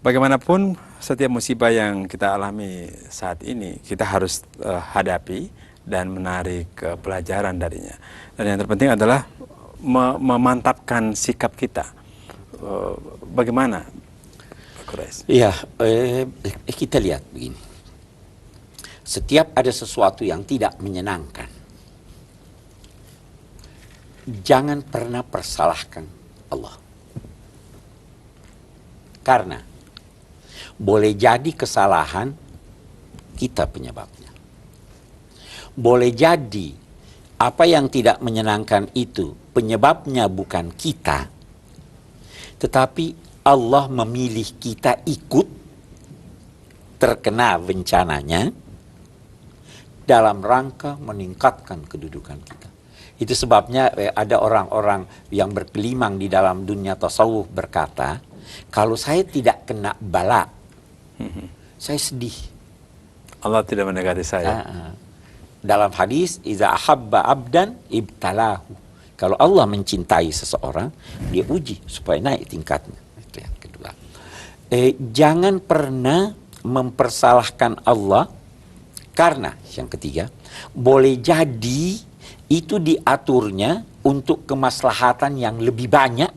bagaimanapun setiap musibah yang kita alami saat ini kita harus hadapi dan menarik pelajaran darinya. Dan yang terpenting adalah memantapkan sikap kita. Bagaimana, Pak Quraish? Iya, kita lihat begini. Setiap ada sesuatu yang tidak menyenangkan, jangan pernah persalahkan Allah. Karena boleh jadi kesalahan kita penyebabnya. Boleh jadi apa yang tidak menyenangkan itu penyebabnya bukan kita, tetapi Allah memilih kita ikut terkena bencananya dalam rangka meningkatkan kedudukan kita. Itu sebabnya ada orang-orang yang berkelimang di dalam dunia tasawuf berkata, kalau saya tidak kena bala, saya sedih. Allah tidak mendekati saya. Dalam hadis, iza ahabba abdan ibtalahu. Kalau Allah mencintai seseorang, dia uji supaya naik tingkatnya. Itu yang kedua. Jangan pernah mempersalahkan Allah, karena yang ketiga, boleh jadi itu diaturnya untuk kemaslahatan yang lebih banyak,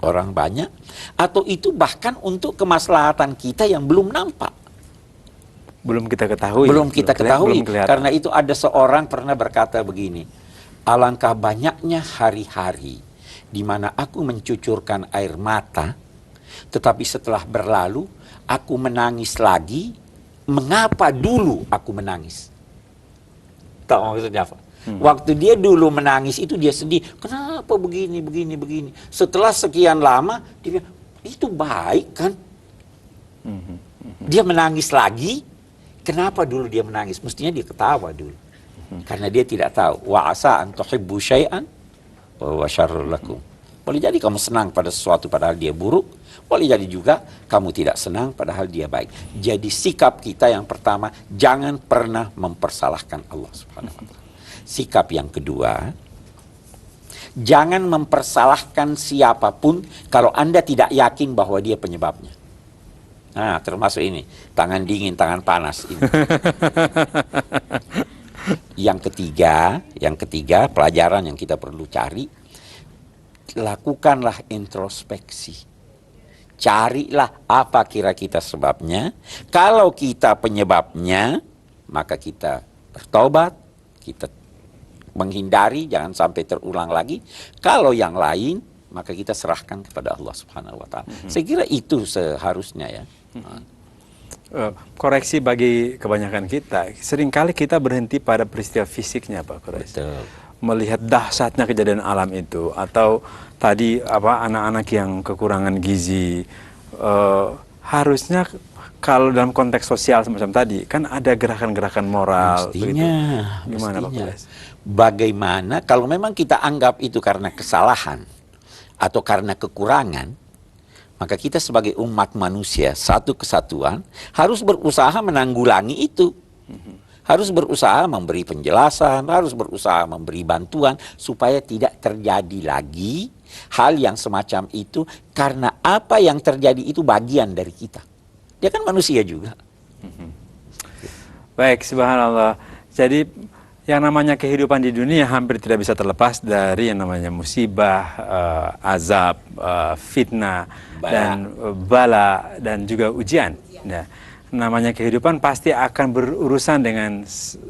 orang banyak, atau itu bahkan untuk kemaslahatan kita yang belum nampak. Belum kita ketahui. Belum kita ketahui. Belum Karena itu ada seorang pernah berkata begini, alangkah banyaknya hari-hari di mana aku mencucurkan air mata, tetapi setelah berlalu, aku menangis lagi. Mengapa dulu aku menangis? Tahu maksudnya apa? Waktu dia dulu menangis itu dia sedih. Kenapa begini? Setelah sekian lama, dia bilang, itu baik kan? Dia menangis lagi. Kenapa dulu dia menangis? Mestinya dia ketawa dulu. Karena dia tidak tahu. Wa asa an tuhibbu syai'an wa syarrul lakum. Boleh jadi kamu senang pada sesuatu padahal dia buruk. Boleh jadi juga kamu tidak senang padahal dia baik. Jadi sikap kita yang pertama, jangan pernah mempersalahkan Allah Subhanahu wa ta'ala. Sikap yang kedua, jangan mempersalahkan siapapun kalau Anda tidak yakin bahwa dia penyebabnya. Nah, termasuk ini, tangan dingin, tangan panas ini. Yang ketiga, pelajaran yang kita perlu cari, lakukanlah introspeksi. Carilah apa kira kita sebabnya. Kalau kita penyebabnya, maka kita bertobat, kita menghindari, jangan sampai terulang lagi. Kalau yang lain, maka kita serahkan kepada Allah Subhanahu wa ta'ala. Saya kira itu seharusnya ya. Koreksi bagi kebanyakan kita, seringkali kita berhenti pada peristiwa fisiknya, Pak Quraish. Betul. Melihat dahsyatnya kejadian alam itu, atau tadi anak-anak yang kekurangan gizi, harusnya kalau dalam konteks sosial semacam tadi kan ada gerakan-gerakan moral. Gimana Pak Quraish? Bagaimana kalau memang kita anggap itu karena kesalahan atau karena kekurangan, maka kita sebagai umat manusia satu kesatuan harus berusaha menanggulangi itu. Harus berusaha memberi penjelasan, harus berusaha memberi bantuan supaya tidak terjadi lagi hal yang semacam itu, karena apa yang terjadi itu bagian dari kita. Dia kan manusia juga. Baik, subhanallah. Jadi yang namanya kehidupan di dunia hampir tidak bisa terlepas dari yang namanya musibah, azab, fitnah, dan bala, dan juga ujian. Nah, namanya kehidupan pasti akan berurusan dengan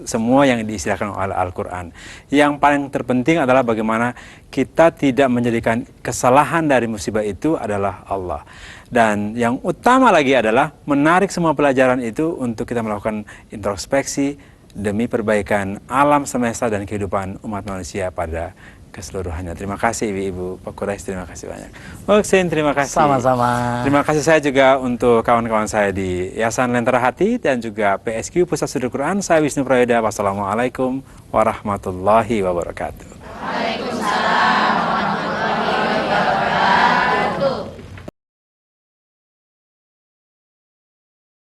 semua yang diistilahkan oleh Al-Quran. Yang paling terpenting adalah bagaimana kita tidak menjadikan kesalahan dari musibah itu adalah Allah. Dan yang utama lagi adalah menarik semua pelajaran itu untuk kita melakukan introspeksi demi perbaikan alam semesta dan kehidupan umat manusia pada keseluruhannya. Terima kasih Ibu Pak Quraish, terima kasih banyak. Hussein, terima kasih. Sama-sama. Terima kasih saya juga untuk kawan-kawan saya di Yayasan Lentera Hati dan juga PSQ Pusat Studi Quran. Saya Wisnu Prayoda. Wassalamualaikum warahmatullahi wabarakatuh. Waalaikumsalam.